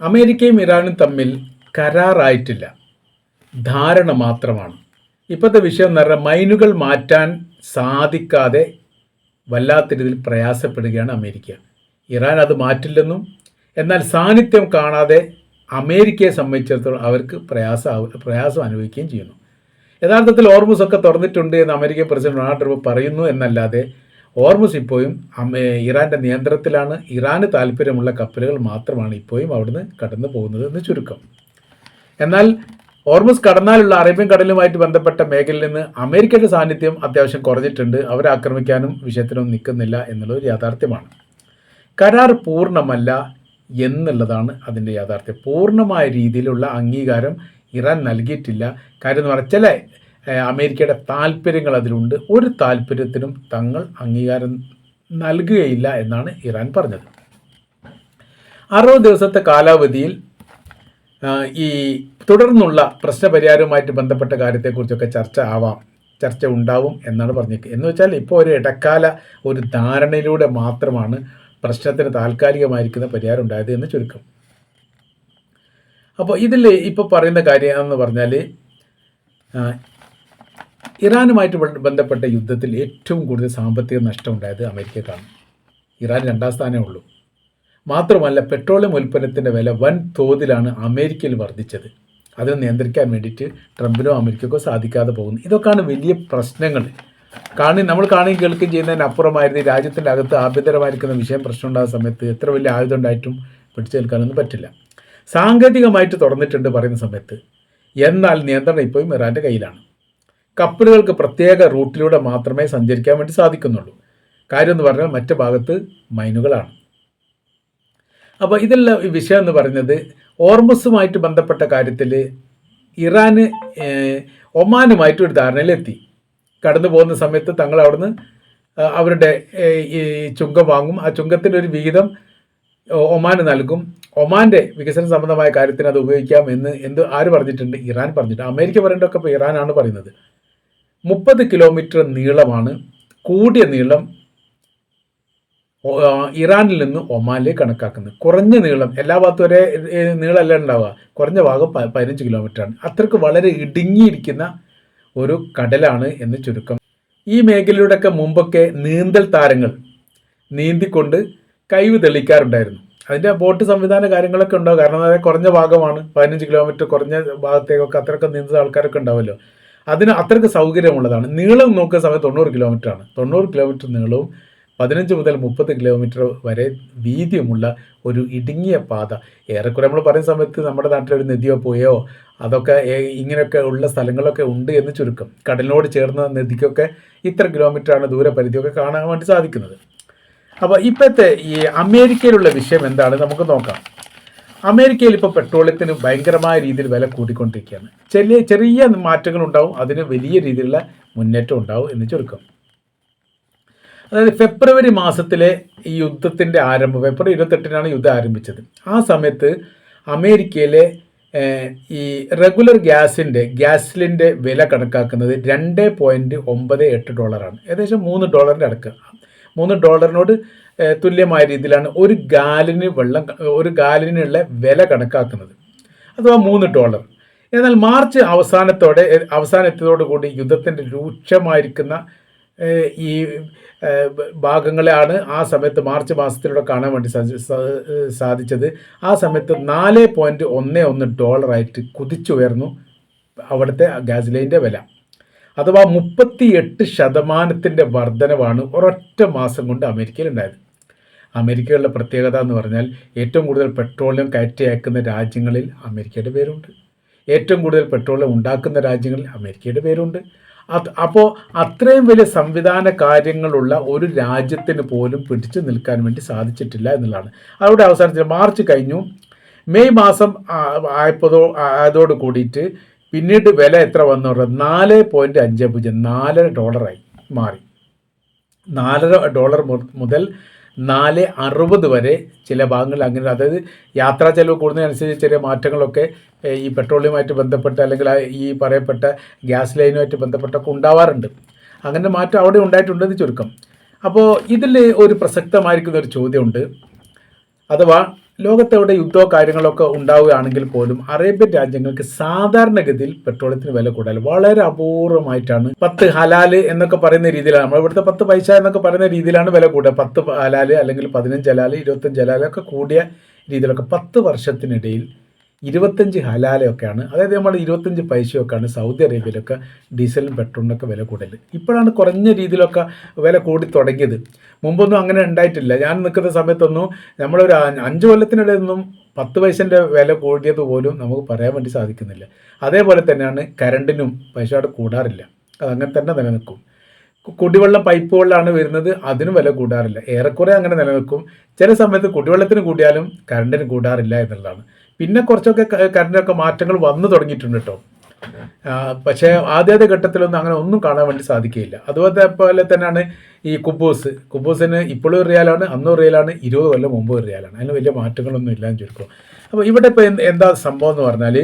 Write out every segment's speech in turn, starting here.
അമേരിക്കയും ഇറാനും തമ്മിൽ കരാറായിട്ടില്ല, ധാരണ മാത്രമാണ്. ഇപ്പോഴത്തെ വിഷയം എന്ന് പറഞ്ഞാൽ മൈനുകൾ മാറ്റാൻ സാധിക്കാതെ വല്ലാത്ത രീതിയിൽ പ്രയാസപ്പെടുകയാണ് അമേരിക്ക. ഇറാൻ അത് മാറ്റില്ലെന്നും എന്നാൽ സാന്നിധ്യം കാണാതെ അമേരിക്കയെ സംബന്ധിച്ചിടത്തോളം അവർക്ക് പ്രയാസം അനുഭവിക്കുകയും ചെയ്യുന്നു. യഥാർത്ഥത്തിൽ ഓർമുസ് ഒക്കെ തുറന്നിട്ടുണ്ട് എന്ന് അമേരിക്കൻ പ്രസിഡന്റ് ഡൊണാൾഡ് ട്രംപ് പറയുന്നു എന്നല്ലാതെ ഓർമുസ് ഇപ്പോഴും ഇറാൻ്റെ നിയന്ത്രണത്തിലാണ്. ഇറാന് താല്പര്യമുള്ള കപ്പലുകൾ മാത്രമാണ് ഇപ്പോഴും അവിടുന്ന് കടന്നു പോകുന്നത് എന്ന് ചുരുക്കം. എന്നാൽ ഓർമുസ് കടന്നാലുള്ള അറേബ്യൻ കടലുമായിട്ട് ബന്ധപ്പെട്ട മേഖലയിൽ നിന്ന് അമേരിക്കയുടെ സാന്നിധ്യം അത്യാവശ്യം കുറഞ്ഞിട്ടുണ്ട്. അവരെ ആക്രമിക്കാനും വിഷയത്തിനൊന്നും നിൽക്കുന്നില്ല എന്നുള്ളൊരു യാഥാർത്ഥ്യമാണ്. കരാർ പൂർണ്ണമല്ല എന്നുള്ളതാണ് അതിൻ്റെ യാഥാർത്ഥ്യം. പൂർണ്ണമായ രീതിയിലുള്ള അംഗീകാരം ഇറാൻ നൽകിയിട്ടില്ല. കാര്യം എന്ന് പറഞ്ഞാൽ ചില അമേരിക്കയുടെ താല്പര്യങ്ങൾ അതിലുണ്ട്. ഒരു താല്പര്യത്തിനും തങ്ങൾ അംഗീകാരം നൽകുകയില്ല എന്നാണ് ഇറാൻ പറഞ്ഞത്. 60 ദിവസത്തെ കാലാവധിയിൽ ഈ തുടർന്നുള്ള പ്രശ്നപരിഹാരവുമായിട്ട് ബന്ധപ്പെട്ട കാര്യത്തെക്കുറിച്ചൊക്കെ ചർച്ച ഉണ്ടാവും എന്നാണ് പറഞ്ഞിരിക്കുന്നത്. എന്ന് വെച്ചാൽ ഇപ്പോൾ ഒരു ഇടക്കാല ഒരു ധാരണയിലൂടെ മാത്രമാണ് പ്രശ്നത്തിന് താൽക്കാലികമായിരിക്കുന്ന പരിഹാരം ഉണ്ടായത് എന്ന് ചുരുക്കം. അപ്പോൾ ഇതിൽ ഇപ്പോൾ പറയുന്ന കാര്യം എന്ന് പറഞ്ഞാൽ ഇറാനുമായിട്ട് ബന്ധപ്പെട്ട യുദ്ധത്തിൽ ഏറ്റവും കൂടുതൽ സാമ്പത്തിക നഷ്ടം ഉണ്ടായത് അമേരിക്കക്കാണ്. ഇറാൻ 2ാം സ്ഥാനമേ ഉള്ളൂ. മാത്രമല്ല പെട്രോളിയം ഉൽപ്പന്നത്തിൻ്റെ വില വൻ തോതിലാണ് അമേരിക്കയിൽ വർദ്ധിച്ചത്. അതിനെ നിയന്ത്രിക്കാൻ വേണ്ടിയിട്ട് ട്രംപിനോ അമേരിക്കക്കോ സാധിക്കാതെ പോകുന്നു. ഇതൊക്കെയാണ് വലിയ പ്രശ്നങ്ങൾ. നമ്മൾ കാണുകയും കേൾക്കുകയും ചെയ്യുന്നതിനപ്പുറമായിരുന്നു രാജ്യത്തിൻ്റെ അകത്ത് ആഭ്യന്തരമായിരിക്കുന്ന വിഷയം പ്രശ്നം ഉണ്ടാകുന്ന സമയത്ത് എത്ര വലിയ ആയുധം ഉണ്ടായിട്ടും പിടിച്ചു നിൽക്കാനൊന്നും പറ്റില്ല. സാങ്കേതികമായിട്ട് തുറന്നിട്ടുണ്ട് പറയുന്ന സമയത്ത്, എന്നാൽ നിയന്ത്രണം ഇപ്പോഴും ഇറാൻ്റെ കയ്യിലാണ്. കപ്പലുകൾക്ക് പ്രത്യേക റൂട്ടിലൂടെ മാത്രമേ സഞ്ചരിക്കാൻ വേണ്ടി സാധിക്കുന്നുള്ളൂ. കാര്യം എന്ന് പറഞ്ഞാൽ മറ്റു ഭാഗത്ത് മൈനുകളാണ്. അപ്പോൾ ഇതിലുള്ള വിഷയം എന്ന് പറയുന്നത് ഓർമുസുമായിട്ട് ബന്ധപ്പെട്ട കാര്യത്തിൽ ഇറാന് ഒമാനുമായിട്ട് ഒരു ധാരണയിലെത്തി. കടന്നു പോകുന്ന സമയത്ത് തങ്ങൾ അവിടുന്ന് അവരുടെ ഈ ചുങ്കം വാങ്ങും. ആ ചുങ്കത്തിൻ്റെ ഒരു വിഹിതം ഒമാന് നൽകും. ഒമാൻ്റെ വികസന സംബന്ധമായ കാര്യത്തിന് അത് ഉപയോഗിക്കാം എന്ന് ആര് പറഞ്ഞിട്ടുണ്ട്? ഇറാൻ പറഞ്ഞിട്ടുണ്ട്. അമേരിക്ക പറയേണ്ടതൊക്കെ ഇപ്പോൾ ഇറാനാണ് പറയുന്നത്. 30 കിലോമീറ്റർ നീളമാണ് കൂടിയ നീളം ഇറാനിൽ നിന്ന് ഒമാനിലേക്ക് കണക്കാക്കുന്നത്. കുറഞ്ഞ നീളം എല്ലാ ഭാഗത്തും ഒരേ നീളമല്ല ഉണ്ടാവുക. കുറഞ്ഞ ഭാഗം 15 കിലോമീറ്ററാണ്. അത്രയ്ക്ക് വളരെ ഇടുങ്ങിയിരിക്കുന്ന ഒരു കടലാണ് എന്ന് ചുരുക്കം. ഈ മേഖലയിലൂടെയൊക്കെ മുമ്പൊക്കെ നീന്തൽ താരങ്ങൾ നീന്തിക്കൊണ്ട് കഴിവ് തെളിയിക്കാറുണ്ടായിരുന്നു. അതിൻ്റെ ബോട്ട് സംവിധാന കാര്യങ്ങളൊക്കെ ഉണ്ടാവും. കാരണം അതായത് കുറഞ്ഞ ഭാഗമാണ്, 15 കിലോമീറ്റർ കുറഞ്ഞ ഭാഗത്തേക്കൊക്കെ അത്രയൊക്കെ നീന്തുന്ന ആൾക്കാരൊക്കെ ഉണ്ടാവുമല്ലോ. അതിന് അത്രയ്ക്ക് സൗകര്യമുള്ളതാണ്. നീളം നോക്കുന്ന സമയത്ത് 90 കിലോമീറ്ററാണ്. 90 കിലോമീറ്റർ നീളവും 15 മുതൽ 30 കിലോമീറ്റർ വരെ വീതിയുമുള്ള ഒരു ഇടുങ്ങിയ പാത. ഏറെക്കുറെ നമ്മൾ പറയുന്ന സമയത്ത് നമ്മുടെ നാട്ടിലൊരു നദിയോ പുഴയോ അതൊക്കെ ഇങ്ങനെയൊക്കെ ഉള്ള സ്ഥലങ്ങളൊക്കെ ഉണ്ട് എന്ന് ചുരുക്കം. കടലിനോട് ചേർന്ന നദിക്കൊക്കെ ഇത്ര കിലോമീറ്ററാണ് ദൂരപരിധിയൊക്കെ കാണാൻ വേണ്ടി സാധിക്കുന്നത്. അപ്പോൾ ഇപ്പോഴത്തെ ഈ അമേരിക്കയിലുള്ള വിഷയം എന്താണ് നമുക്ക് നോക്കാം. അമേരിക്കയിൽ ഇപ്പോൾ പെട്രോളിയത്തിന് ഭയങ്കരമായ രീതിയിൽ വില കൂട്ടിക്കൊണ്ടിരിക്കുകയാണ്. ചെറിയ മാറ്റങ്ങളുണ്ടാവും, അതിന് വലിയ രീതിയിലുള്ള മുന്നേറ്റം ഉണ്ടാവും എന്ന് ചുരുക്കം. അതായത് ഫെബ്രുവരി മാസത്തിലെ ഈ യുദ്ധത്തിൻ്റെ ആരംഭം, ഫെബ്രുവരി 28-നാണ് യുദ്ധം ആരംഭിച്ചത്. ആ സമയത്ത് അമേരിക്കയിലെ ഈ റെഗുലർ ഗ്യാസിലിൻ്റെ വില കണക്കാക്കുന്നത് $2.98 ഏകദേശം $3 അടുക്ക. $3 തുല്യമായ രീതിയിലാണ് ഒരു ഗാലനിനുള്ള വില കണക്കാക്കുന്നത്, അഥവാ $3. എന്നാൽ മാർച്ച് അവസാനത്തോടുകൂടി യുദ്ധത്തിൻ്റെ രൂക്ഷമായിരിക്കുന്ന ഈ ഭാഗങ്ങളെയാണ് ആ സമയത്ത് മാർച്ച് മാസത്തിലൂടെ കാണാൻ വേണ്ടി സാധിച്ചത്. ആ സമയത്ത് $4.11 കുതിച്ചുയർന്നു അവിടുത്തെ ഗ്യാസ് ലൈനിൻ്റെ വില. അഥവാ 38% വർധനവാണ് ഒരൊറ്റ മാസം കൊണ്ട് അമേരിക്കയിൽ ഉണ്ടായത്. അമേരിക്കയുടെ പ്രത്യേകത എന്ന് പറഞ്ഞാൽ ഏറ്റവും കൂടുതൽ പെട്രോളിയം കയറ്റി അയക്കുന്ന രാജ്യങ്ങളിൽ അമേരിക്കയുടെ പേരുണ്ട്. ഏറ്റവും കൂടുതൽ പെട്രോളിയം ഉണ്ടാക്കുന്ന രാജ്യങ്ങളിൽ അമേരിക്കയുടെ പേരുണ്ട്. അപ്പോൾ അത്രയും വലിയ സംവിധാന കാര്യങ്ങളുള്ള ഒരു രാജ്യത്തിന് പോലും പിടിച്ചു നിൽക്കാൻ വേണ്ടി സാധിച്ചിട്ടില്ല എന്നുള്ളതാണ്. അവിടെ അവസാനത്തിൽ മാർച്ച് കഴിഞ്ഞു, മെയ് മാസം ആയതോട് കൂടിയിട്ട് പിന്നീട് വില എത്ര വന്നു പറഞ്ഞാൽ $4.50 മാറി. $4 മുതൽ $4.60 വരെ ചില ഭാഗങ്ങളിൽ അങ്ങനെ. അതായത് യാത്രാ ചെലവ് കൂടുന്നതിനനുസരിച്ച് ചെറിയ മാറ്റങ്ങളൊക്കെ ഈ പെട്രോളിയമായിട്ട് ബന്ധപ്പെട്ട് അല്ലെങ്കിൽ ഈ പറയപ്പെട്ട ഗ്യാസ് ലൈനുമായിട്ട് ബന്ധപ്പെട്ടൊക്കെ ഉണ്ടാവാറുണ്ട്. അങ്ങനെ മാറ്റം അവിടെ ഉണ്ടായിട്ടുണ്ടെന്ന് ചുരുക്കം. അപ്പോൾ ഇതിൽ ഒരു പ്രസക്തമായിരിക്കുന്ന ഒരു ചോദ്യമുണ്ട്. അഥവാ ലോകത്തെവിടെ യുദ്ധമോ കാര്യങ്ങളൊക്കെ ഉണ്ടാവുകയാണെങ്കിൽ പോലും അറേബ്യൻ രാജ്യങ്ങൾക്ക് സാധാരണഗതിയിൽ പെട്രോളിയത്തിന് വില കൂടാൻ വളരെ അപൂർവമായിട്ടാണ് 10 ഹലാല് എന്നൊക്കെ പറയുന്ന രീതിയിലാണ്, നമ്മൾ ഇവിടുത്തെ 10 പൈസ എന്നൊക്കെ പറയുന്ന രീതിയിലാണ് വില കൂടുക. 10 ഹലാല് അല്ലെങ്കിൽ 15 ഹലാല് 25 ഹലാലൊക്കെ കൂടിയ രീതിയിലൊക്കെ 10 വർഷത്തിനിടയിൽ 25 ഹലാലൊക്കെയാണ്, അതായത് നമ്മൾ 25 പൈസയൊക്കെയാണ് സൗദി അറേബ്യയിലൊക്കെ ഡീസലിനും പെട്രോളിനൊക്കെ വില കൂടുതൽ. ഇപ്പോഴാണ് കുറഞ്ഞ രീതിയിലൊക്കെ വില കൂടി തുടങ്ങിയത്. മുമ്പൊന്നും അങ്ങനെ ഉണ്ടായിട്ടില്ല. ഞാൻ നിൽക്കുന്ന സമയത്തൊന്നും നമ്മളൊരു 5 കൊല്ലത്തിനിടയിലൊന്നും 10 പൈസൻ്റെ വില കൂടിയത് പോലും നമുക്ക് പറയാൻ വേണ്ടി സാധിക്കുന്നില്ല. അതേപോലെ തന്നെയാണ് കറണ്ടിനും പൈസ അവിടെ കൂടാറില്ല, അതങ്ങനെ തന്നെ നിലനിൽക്കും. കുടിവെള്ളം പൈപ്പ് വെള്ളമാണ് വരുന്നത്, അതിനും വില കൂടാറില്ല, ഏറെക്കുറെ അങ്ങനെ നിലനിൽക്കും. ചില സമയത്ത് കുടിവെള്ളത്തിന് കൂടിയാലും കറണ്ടിന് കൂടാറില്ല എന്നുള്ളതാണ്. പിന്നെ കുറച്ചൊക്കെ കറണ്ടിനൊക്കെ മാറ്റങ്ങൾ വന്നു തുടങ്ങിയിട്ടുണ്ട് കേട്ടോ. പക്ഷേ ആദ്യത്തെ ഘട്ടത്തിലൊന്നും അങ്ങനെ ഒന്നും കാണാൻ വേണ്ടി സാധിക്കുകയില്ല. അതുപോലെ തന്നെയാണ് ഈ കുബൂസിന് ഇപ്പോഴും ഒരു റിയാലാണ്, അന്നും ഒരു റിയാലാണ്, 20 കൊല്ലം മുമ്പ് ഒരു റിയാലാണ്. അതിന് വലിയ മാറ്റങ്ങളൊന്നും ഇല്ലാന്ന് ചുരുക്കം. അപ്പോൾ ഇവിടെ ഇപ്പോൾ എന്താ സംഭവം എന്ന് പറഞ്ഞാൽ,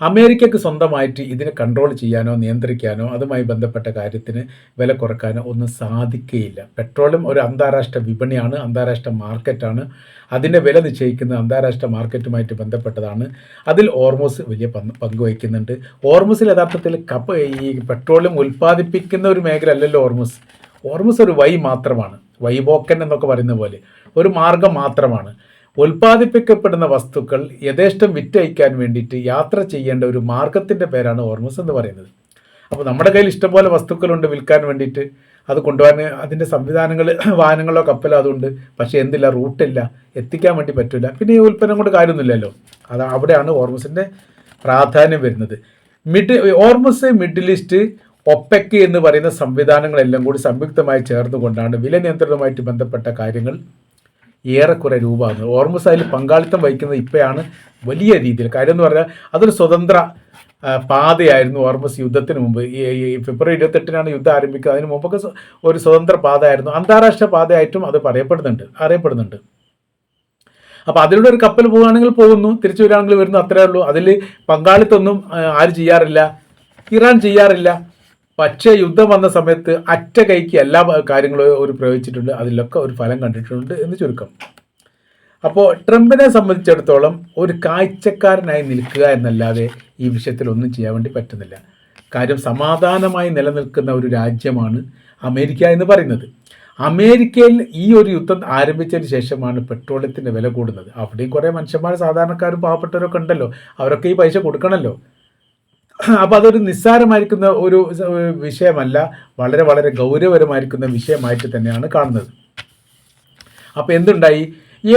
അമേരിക്കക്ക് സ്വന്തമായിട്ട് ഇതിനെ കൺട്രോൾ ചെയ്യാനോ നിയന്ത്രിക്കാനോ അതുമായി ബന്ധപ്പെട്ട കാര്യത്തിന് വില കുറക്കാനോ ഒന്നും സാധിക്കുകയില്ല. പെട്രോളും ഒരു അന്താരാഷ്ട്ര വിപണിയാണ്, അന്താരാഷ്ട്ര മാർക്കറ്റാണ്. അതിൻ്റെ വില നിശ്ചയിക്കുന്നത് അന്താരാഷ്ട്ര മാർക്കറ്റുമായിട്ട് ബന്ധപ്പെട്ടതാണ്. അതിൽ ഓർമോസ് വലിയ പങ്ക് വഹിക്കുന്നുണ്ട്. ഓർമോസിൽ യഥാർത്ഥത്തിൽ ഈ പെട്രോളിയം ഉൽപ്പാദിപ്പിക്കുന്ന ഒരു മേഖല അല്ലല്ലോ ഓർമോസ്. ഓർമോസ് ഒരു വഴി മാത്രമാണ്, വഴിപോക്കൻ എന്നൊക്കെ പറയുന്ന പോലെ ഒരു മാർഗം മാത്രമാണ്. ഉൽപ്പാദിപ്പിക്കപ്പെടുന്ന വസ്തുക്കൾ യഥേഷ്ടം വിറ്റയക്കാൻ വേണ്ടിയിട്ട് യാത്ര ചെയ്യേണ്ട ഒരു മാർഗത്തിൻ്റെ പേരാണ് ഓർമോസ് എന്ന് പറയുന്നത്. അപ്പോൾ നമ്മുടെ കയ്യിൽ ഇഷ്ടംപോലെ വസ്തുക്കളുണ്ട് വിൽക്കാൻ വേണ്ടിയിട്ട്, അത് കൊണ്ടുപോകാൻ അതിൻ്റെ സംവിധാനങ്ങൾ, വാഹനങ്ങളോ കപ്പലോ അതുണ്ട്. പക്ഷേ എന്തില്ല, റൂട്ടില്ല, എത്തിക്കാൻ വേണ്ടി പറ്റില്ല. പിന്നെ ഈ ഉൽപ്പന്നം കൊണ്ട് കാര്യമൊന്നുമില്ലല്ലോ. അവിടെയാണ് ഓർമോസിൻ്റെ പ്രാധാന്യം വരുന്നത്. ഓർമോസ്, മിഡിൽ ഈസ്റ്റ്, ഒപെക് എന്ന് പറയുന്ന സംവിധാനങ്ങളെല്ലാം കൂടി സംയുക്തമായി ചേർന്നുകൊണ്ടാണ് വില നിയന്ത്രണവുമായിട്ട് ബന്ധപ്പെട്ട കാര്യങ്ങൾ ഏറെക്കുറെ രൂപമാകുന്നത്. ഓർമോസ് അതിൽ പങ്കാളിത്തം വഹിക്കുന്നത് ഇപ്പോഴാണ് വലിയ രീതിയിൽ. കാര്യം എന്ന് പറഞ്ഞാൽ അതൊരു സ്വതന്ത്ര പാതയായിരുന്നു ഓർമോസ് യുദ്ധത്തിന് മുമ്പ്. ഈ ഫെബ്രുവരി 28-നാണ് യുദ്ധം ആരംഭിക്കുക. അതിന് മുമ്പൊക്കെ ഒരു സ്വതന്ത്ര പാതയായിരുന്നു, അന്താരാഷ്ട്ര പാതയായിട്ടും അത് അറിയപ്പെടുന്നുണ്ട്. അപ്പോൾ അതിലൂടെ ഒരു കപ്പൽ പോവുകയാണെങ്കിൽ പോകുന്നു, തിരിച്ചു വരികയാണെങ്കിൽ വരുന്നു, അത്രേ ഉള്ളൂ. അതിൽ പങ്കാളിത്തമൊന്നും ആര് ചെയ്യാറില്ല, ഇറാൻ ചെയ്യാറില്ല. പക്ഷേ യുദ്ധം വന്ന സമയത്ത് അറ്റ കൈക്ക് എല്ലാ കാര്യങ്ങളും ഒരു പ്രയോഗിച്ചിട്ടുണ്ട്, അതിലൊക്കെ ഒരു ഫലം കണ്ടിട്ടുണ്ട് എന്ന് ചുരുക്കം. അപ്പോൾ ട്രംപിനെ സംബന്ധിച്ചിടത്തോളം ഒരു കാഴ്ചക്കാരനായി നിൽക്കുക എന്നല്ലാതെ ഈ വിഷയത്തിൽ ഒന്നും ചെയ്യാൻ വേണ്ടി പറ്റുന്നില്ല. കാര്യം സമാധാനമായി നിലനിൽക്കുന്ന ഒരു രാജ്യമാണ് അമേരിക്ക എന്ന് പറയുന്നത്. അമേരിക്കയിൽ ഈ ഒരു യുദ്ധം ആരംഭിച്ചതിന് ശേഷമാണ് പെട്രോളിയത്തിൻ്റെ വില കൂടുന്നത്. അവിടെയും കുറേ മനുഷ്യന്മാർ, സാധാരണക്കാരും പാവപ്പെട്ടവരൊക്കെ ഉണ്ടല്ലോ, അവരൊക്കെ ഈ പൈസ കൊടുക്കണമല്ലോ. അപ്പോൾ അതൊരു നിസ്സാരമായിരിക്കുന്ന ഒരു വിഷയമല്ല, വളരെ വളരെ ഗൗരവപരമായിരിക്കുന്ന വിഷയമായിട്ട് തന്നെയാണ് കാണുന്നത്. അപ്പോൾ എന്തുണ്ടായി,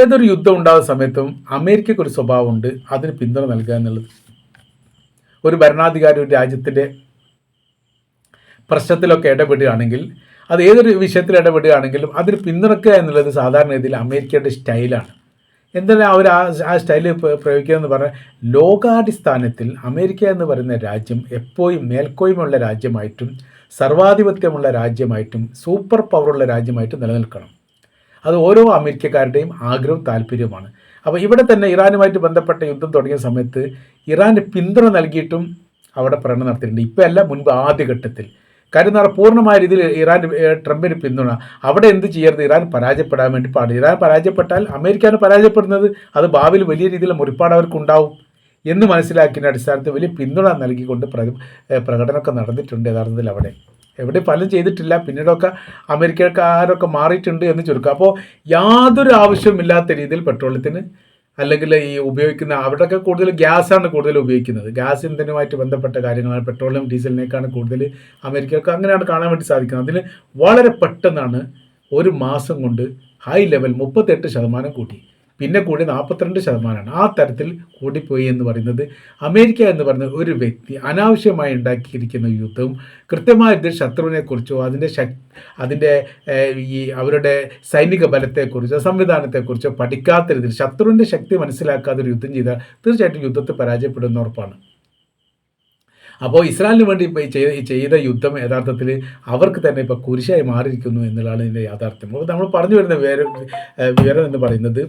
ഏതൊരു യുദ്ധം ഉണ്ടാകുന്ന സമയത്തും അമേരിക്കയ്ക്ക് ഒരു സ്വഭാവമുണ്ട്, അതിന് പിന്തുണ നൽകുക എന്നുള്ളത്. ഒരു ഭരണാധികാരി ഒരു രാജ്യത്തിൻ്റെ പ്രശ്നത്തിലൊക്കെ ഇടപെടുകയാണെങ്കിൽ, അത് ഏതൊരു വിഷയത്തിൽ ഇടപെടുകയാണെങ്കിലും അതിന് പിന്തുണയ്ക്കുക എന്നുള്ളത് സാധാരണ രീതിയിൽ അമേരിക്കയുടെ സ്റ്റൈലാണ്. എന്താണ് അവർ ആ സ്റ്റൈൽ പ്രയോഗിക്കുക എന്ന് പറഞ്ഞാൽ, ലോകാടിസ്ഥാനത്തിൽ അമേരിക്ക എന്ന് പറയുന്ന രാജ്യം എപ്പോഴും മേൽക്കോയ്മയുള്ള രാജ്യമായിട്ടും സർവാധിപത്യമുള്ള രാജ്യമായിട്ടും സൂപ്പർ പവറുള്ള രാജ്യമായിട്ടും നിലനിൽക്കണം. അത് ഓരോ അമേരിക്കക്കാരുടെയും ആഗ്രഹവും താല്പര്യവുമാണ്. അപ്പോൾ ഇവിടെ തന്നെ ഇറാനുമായിട്ട് ബന്ധപ്പെട്ട യുദ്ധം തുടങ്ങിയ സമയത്ത് ഇറാന് പിന്തുണ നൽകിയിട്ടും അവിടെ പ്രകടനം നടത്തിയിട്ടുണ്ട്. ഇപ്പോൾ അല്ല, മുൻപ് ആദ്യഘട്ടത്തിൽ. കാര്യം എന്ന് പറഞ്ഞാൽ പൂർണ്ണമായ രീതിയിൽ ട്രംപിന് പിന്തുണ. അവിടെ എന്ത് ചെയ്യരുത്, ഇറാൻ പരാജയപ്പെടാൻ വേണ്ടി പാടില്ല. ഇറാൻ പരാജയപ്പെട്ടാൽ അമേരിക്കയാണ് പരാജയപ്പെടുന്നത്, അത് ഭാവിയിൽ വലിയ രീതിയിൽ മുറിപ്പാട് അവർക്കുണ്ടാവും എന്ന് മനസ്സിലാക്കിയ അടിസ്ഥാനത്തിൽ വലിയ പിന്തുണ നൽകിക്കൊണ്ട് പ്രകടനമൊക്കെ നടന്നിട്ടുണ്ട്. യഥാർത്ഥത്തിൽ എവിടെ ഫലം ചെയ്തിട്ടില്ല. പിന്നീടൊക്കെ അമേരിക്കക്കാരൊക്കെ മാറിയിട്ടുണ്ട് എന്ന് ചുരുക്കം. അപ്പോൾ യാതൊരു ആവശ്യമില്ലാത്ത രീതിയിൽ പെട്രോളിയത്തിന് അല്ലെങ്കിൽ ഈ ഉപയോഗിക്കുന്ന അവിടെയൊക്കെ കൂടുതൽ ഗ്യാസാണ് കൂടുതൽ ഉപയോഗിക്കുന്നത്. ഗ്യാസ് ഇന്ധനവുമായിട്ട് ബന്ധപ്പെട്ട കാര്യങ്ങളാണ്, പെട്രോളിയം ഡീസലിനേക്കാണ് കൂടുതൽ അമേരിക്കക്ക് അങ്ങനെയാണ് കാണാൻ വേണ്ടി സാധിക്കുന്നത്. അതിൽ വളരെ പെട്ടെന്നാണ് ഒരു മാസം കൊണ്ട് ഹൈ ലെവൽ 38% കൂട്ടി, പിന്നെ കൂടി 42%. ആ തരത്തിൽ കൂടിപ്പോയി എന്ന് പറയുന്നത് അമേരിക്ക എന്ന് പറയുന്ന ഒരു വ്യക്തി അനാവശ്യമായി ഉണ്ടാക്കിയിരിക്കുന്ന യുദ്ധവും കൃത്യമായ ശത്രുവിനെക്കുറിച്ചോ അതിൻ്റെ ഈ അവരുടെ സൈനിക ബലത്തെക്കുറിച്ചോ സംവിധാനത്തെക്കുറിച്ചോ പഠിക്കാത്ത രീതിയിൽ ശത്രുവിൻ്റെ ശക്തി മനസ്സിലാക്കാതെ ഒരു യുദ്ധം ചെയ്താൽ തീർച്ചയായിട്ടും യുദ്ധത്തെ പരാജയപ്പെടുന്ന ഉറപ്പാണ്. അപ്പോൾ ഇസ്രായേലിന് വേണ്ടി ചെയ്ത യുദ്ധം യഥാർത്ഥത്തിൽ അവർക്ക് തന്നെ ഇപ്പോൾ കുരിശായി മാറിയിരിക്കുന്നു എന്നുള്ളതാണ് ഇതിൻ്റെ യാഥാർത്ഥ്യം. അപ്പോൾ നമ്മൾ പറഞ്ഞു വരുന്ന വിവരം എന്ന് പറയുന്നത്,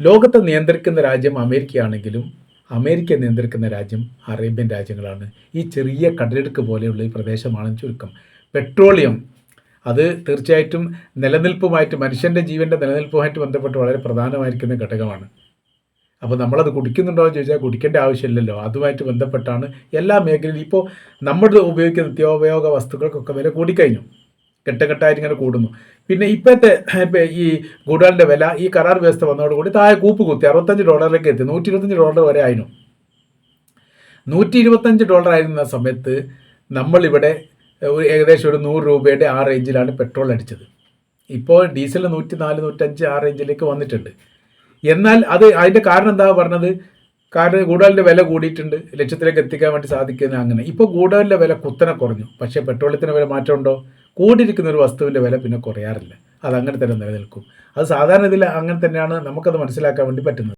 ലോകത്തെ നിയന്ത്രിക്കുന്ന രാജ്യം അമേരിക്കയാണെങ്കിലും അമേരിക്ക നിയന്ത്രിക്കുന്ന രാജ്യം അറേബ്യൻ രാജ്യങ്ങളാണ്. ഈ ചെറിയ കടലിടുക്ക് പോലെയുള്ള ഈ പ്രദേശമാണെന്ന് ചുരുക്കം. പെട്രോളിയം അത് തീർച്ചയായിട്ടും നിലനിൽപ്പുമായിട്ട് മനുഷ്യൻ്റെ ജീവൻ്റെ നിലനിൽപ്പുമായിട്ട് ബന്ധപ്പെട്ട് വളരെ പ്രധാനമായിരിക്കുന്ന ഘടകമാണ്. അപ്പോൾ നമ്മളത് കുടിക്കുന്നുണ്ടോ എന്ന് ചോദിച്ചാൽ കുടിക്കേണ്ട ആവശ്യമില്ലല്ലോ. അതുമായിട്ട് ബന്ധപ്പെട്ടാണ് എല്ലാ മേഖലയിലും ഇപ്പോൾ നമ്മൾ ഉപയോഗിക്കുന്ന നിത്യോപയോഗ വസ്തുക്കൾക്കൊക്കെ വില കൂടിക്കഴിഞ്ഞു. ഘട്ടഘട്ടമായിട്ട് ഇങ്ങനെ കൂടുന്നു. പിന്നെ ഇപ്പോഴത്തെ ഈ ഗുഡാലിൻ്റെ വില ഈ കരാർ വ്യവസ്ഥ വന്നതോടുകൂടി താഴെ കൂപ്പ് കുത്തി $65 എത്തി. $125 വരെ ആയിരുന്നു. $125 ആയിരുന്ന സമയത്ത് നമ്മളിവിടെ ഏകദേശം ഒരു 100 രൂപയുടെ ആ റേഞ്ചിലാണ് പെട്രോൾ അടിച്ചത്. ഇപ്പോൾ ഡീസൽ 104, 105 ആ റേഞ്ചിലേക്ക് വന്നിട്ടുണ്ട്. എന്നാൽ അതിൻ്റെ കാരണം എന്താ പറഞ്ഞത്? കാരണം ഗൂഡാലിൻ്റെ വില കൂടിയിട്ടുണ്ട്, ലക്ഷ്യത്തിലേക്ക് എത്തിക്കാൻ വേണ്ടി സാധിക്കുന്ന അങ്ങനെ. ഇപ്പോൾ ഗൂഡാലിൻ്റെ വില കുത്തനെ കുറഞ്ഞു. പക്ഷേ പെട്രോളിയത്തിന് വില മാറ്റമുണ്ടോ? കൂടിയിരിക്കുന്ന ഒരു വസ്തുവിൻ്റെ വില പിന്നെ കുറയാറില്ല. അതങ്ങനെ തന്നെ നിലനിൽക്കും. അത് സാധാരണ ഇതിൽ അങ്ങനെ തന്നെയാണ് നമുക്കത് മനസ്സിലാക്കാൻ വേണ്ടി പറ്റുന്നത്.